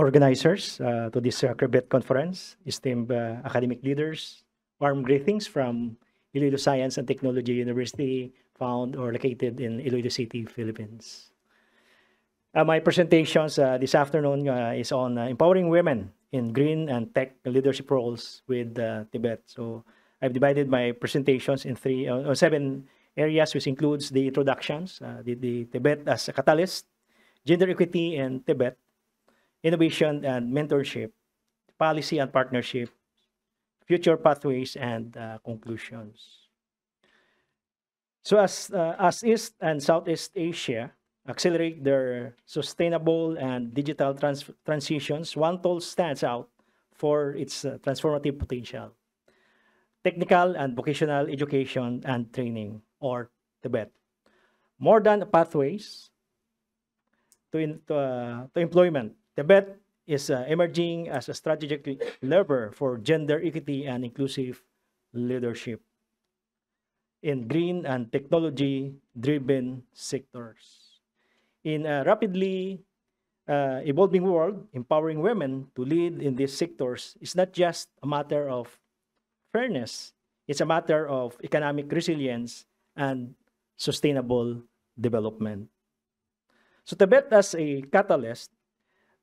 organizers to this CREBET conference, esteemed academic leaders, warm greetings from Iloilo Science and Technology University, found or located in Iloilo City, Philippines. My presentations this afternoon is on empowering women in green and tech leadership roles with Tibet. So I've divided my presentations in seven areas, which includes the introductions, the Tibet as a catalyst, gender equity in Tibet, innovation and mentorship, policy and partnership, future pathways, and conclusions. So as East and Southeast Asia accelerate their sustainable and digital transitions, one tool stands out for its transformative potential: technical and vocational education and training, or Tibet. More than pathways to employment, Tibet is emerging as a strategic lever for gender equity and inclusive leadership in green and technology-driven sectors. In a rapidly evolving world, empowering women to lead in these sectors is not just a matter of fairness, it's a matter of economic resilience and sustainable development. So Tibet as a catalyst,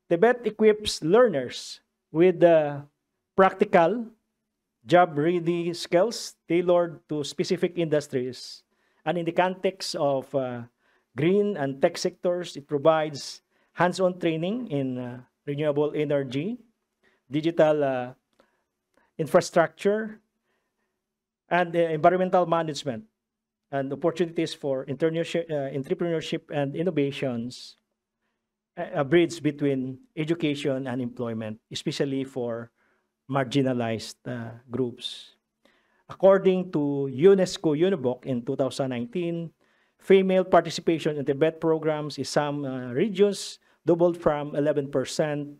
Tibet equips learners with practical, job-ready skills tailored to specific industries. And in the context of green and tech sectors, it provides hands-on training in renewable energy, digital infrastructure, and environmental management, and opportunities for entrepreneurship and innovations, a bridge between education and employment, especially for marginalized groups. According to UNESCO UNIBOC in 2019, female participation in Tibet programs in some regions doubled from 11%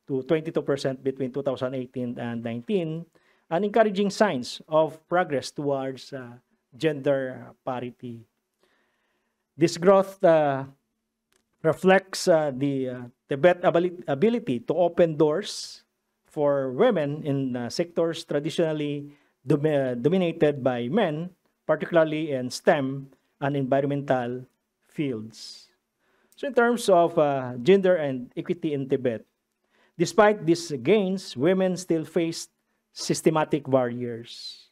to 22% between 2018 and 19, and encouraging signs of progress towards gender parity. This growth reflects the Tibet ability to open doors for women in sectors traditionally dominated by men, particularly in STEM and environmental fields. So in terms of gender and equity in Tibet, despite these gains, women still face systematic barriers,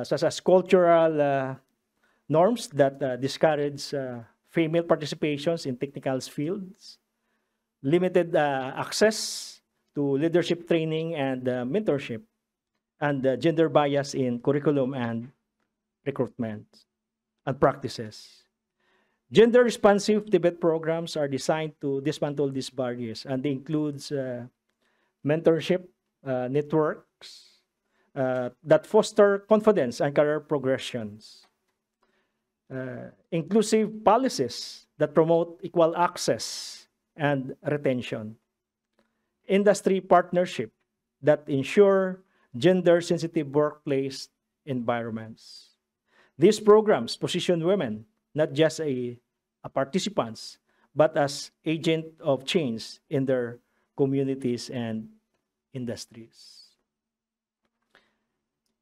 such as cultural norms that discourage female participations in technical fields, limited access to leadership training and mentorship, and gender bias in curriculum and recruitment and practices. Gender-responsive Tibet programs are designed to dismantle these barriers, and they includes mentorship networks that foster confidence and career progressions, inclusive policies that promote equal access and retention, industry partnership that ensure gender-sensitive workplace environments. These programs position women not just as participants, but as agents of change in their communities and industries.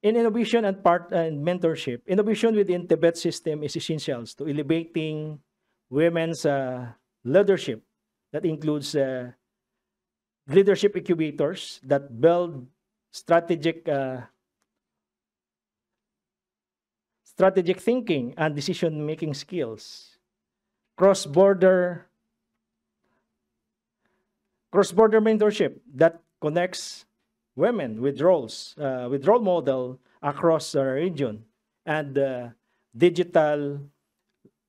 In innovation and mentorship, innovation within Tibet system is essential to elevating women's leadership. That includes leadership incubators that build strategic thinking and decision-making skills, cross-border mentorship that connects women with role model across the region, and digital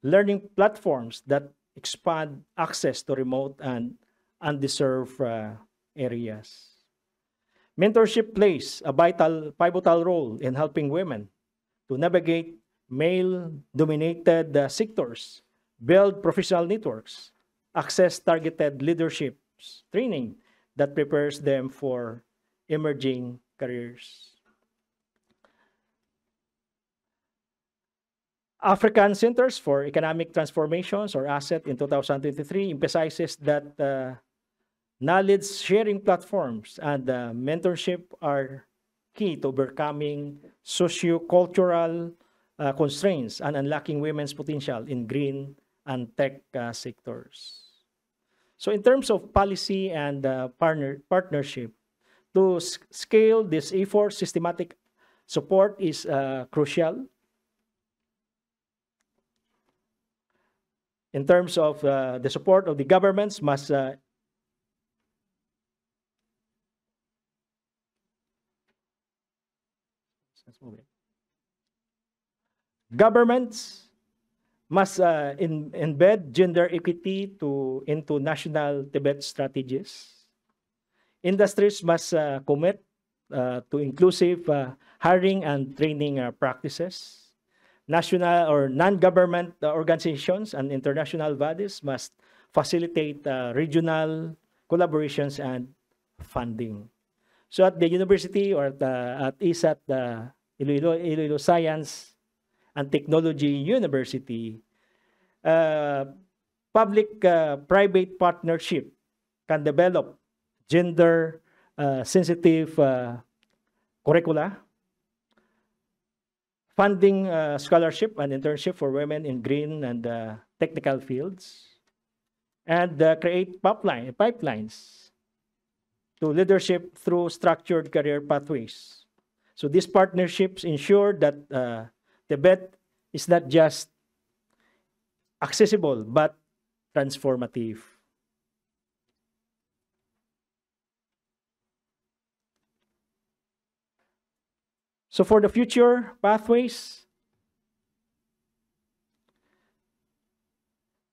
learning platforms that expand access to remote and undeserved areas. Mentorship plays a pivotal role in helping women to navigate male-dominated sectors, build professional networks, access targeted leadership training that prepares them for emerging careers. African Centers for Economic Transformations, or ASET, in 2023 emphasizes that Knowledge sharing platforms and mentorship are key to overcoming socio-cultural constraints and unlocking women's potential in green and tech sectors. So in terms of policy and partnership, to scale this effort, systematic support is crucial. In terms of the support of the governments must governments must embed gender equity into national debate strategies. Industries must commit to inclusive hiring and training practices. National or non-government organizations and international bodies must facilitate regional collaborations and funding. So at the university or at ISAT, the Iloilo Science and Technology University, public-private partnership can develop gender-sensitive curricula, funding scholarship and internship for women in green and technical fields, and create pipelines to leadership through structured career pathways. So these partnerships ensure that Tibet is not just accessible, but transformative. So for the future pathways,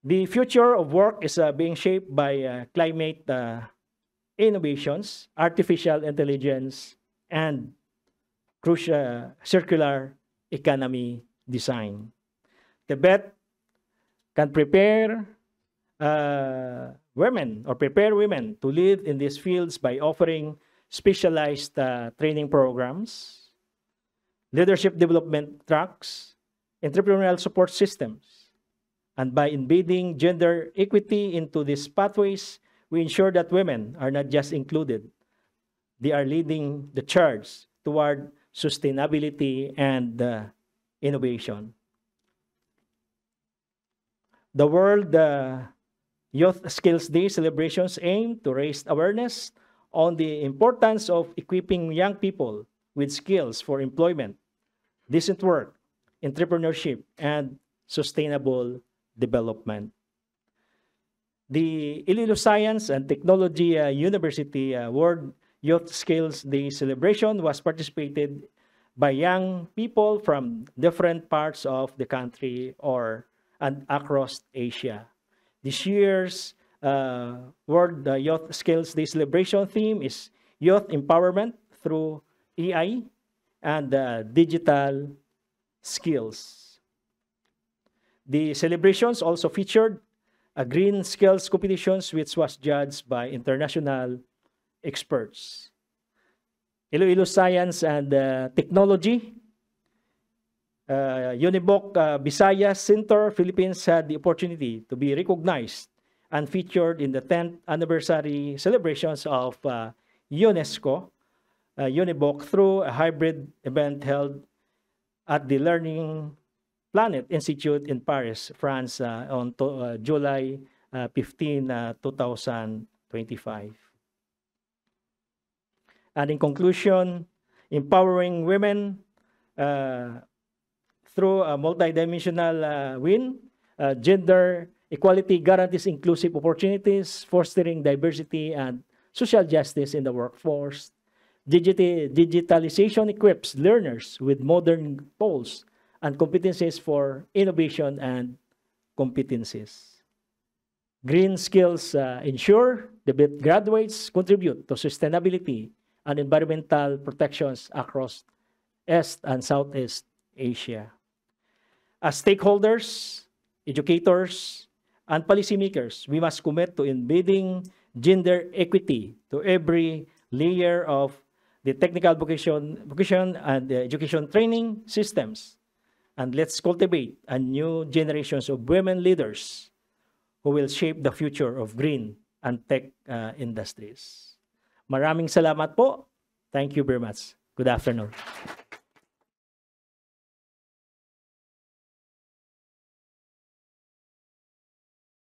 the future of work is being shaped by climate innovations, artificial intelligence, and crucial circular economy design. Tibet can prepare women to lead in these fields by offering specialized training programs, leadership development tracks, entrepreneurial support systems. And by embedding gender equity into these pathways, we ensure that women are not just included, they are leading the charge toward sustainability and innovation. The World Youth Skills Day celebrations aim to raise awareness on the importance of equipping young people with skills for employment, decent work, entrepreneurship, and sustainable development. The Iloilo Science and Technology University World Youth Skills Day celebration was participated by young people from different parts of the country and across Asia. This year's World Youth Skills Day celebration theme is Youth Empowerment through AI and digital skills. The celebrations also featured a green skills competitions which was judged by international experts. Iloilo Science and Technology, Uniboc Visayas Center, Philippines had the opportunity to be recognized and featured in the 10th anniversary celebrations of UNESCO, Uniboc, through a hybrid event held at the Learning Planet Institute in Paris, France, on July 15, 2025. And in conclusion, empowering women through a multidimensional win, gender equality guarantees inclusive opportunities, fostering diversity and social justice in the workforce. Digitalization equips learners with modern tools and competencies for innovation and competencies. Green skills ensure the graduates contribute to sustainability and environmental protections across East and Southeast Asia. As stakeholders, educators, and policymakers, we must commit to embedding gender equity to every layer of the technical vocation and the education training systems. And let's cultivate a new generations of women leaders who will shape the future of green and tech industries. Maraming salamat po. Thank you very much. Good afternoon.